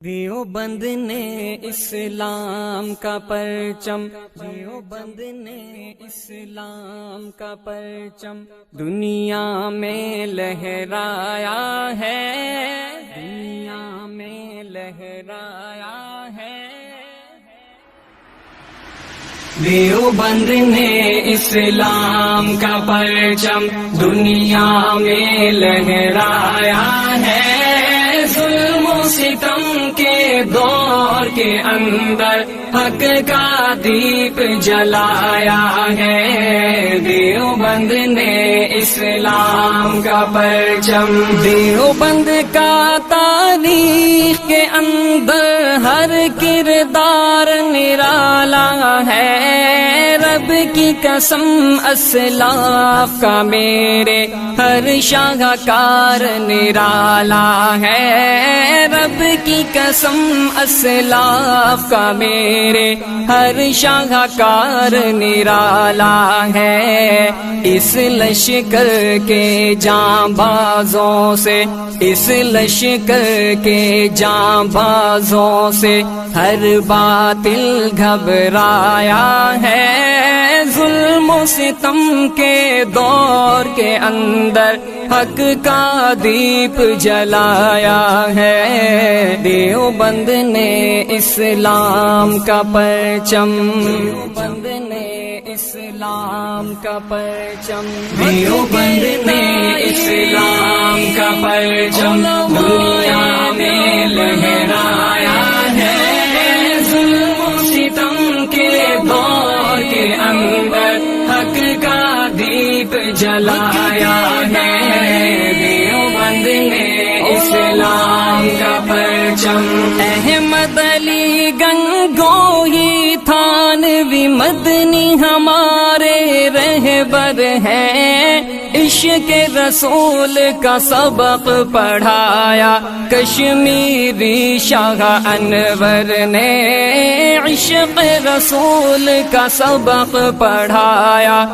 دیوبند نے اسلام کا پرچم، دیوبند نے اسلام کا پرچم دنیا میں لہرایا ہے، دنیا میں لہرایا ہے۔ دیوبند نے اسلام کا پرچم دنیا میں لہرایا ہے، ظلم و ستم کے دور کے اندر حق کا دیپ جلایا ہے۔ دیوبند نے اسلام کا پرچم، دیوبند کا تاریخ کے اندر ہر کردار نرالا ہے۔ رب کی قسم اسلاف کا میرے ہر شاہکار نرالا ہے۔ رب کی قسم اسلاف کا میرے ہر شاہکار نرالا ہے۔ اس لشکر کے جانبازوں سے، اس لشکر کے جانبازوں سے ہر باطل گھبرایا ہے۔ ظلم و ستم کے دور کے اندر حق کا دیپ جلایا ہے۔ دیوبند نے اسلام کا پرچم، دیوبند نے اسلام کا پرچم، دیوبند نے اسلام کا پرچم دنیا میں لہرایا ہے۔ ظلم و ستم کے دور کے اندر حق کا دیپ جلایا ہے۔ دیوبند نے اسلام کا پرچم، احمد علی گنگوہی تھانوی مدنی ہمارے رہبر ہیں۔ عشق رسول کا سبق پڑھایا کشمیری شاہ انور نے، عشق رسول کا سبق پڑھایا۔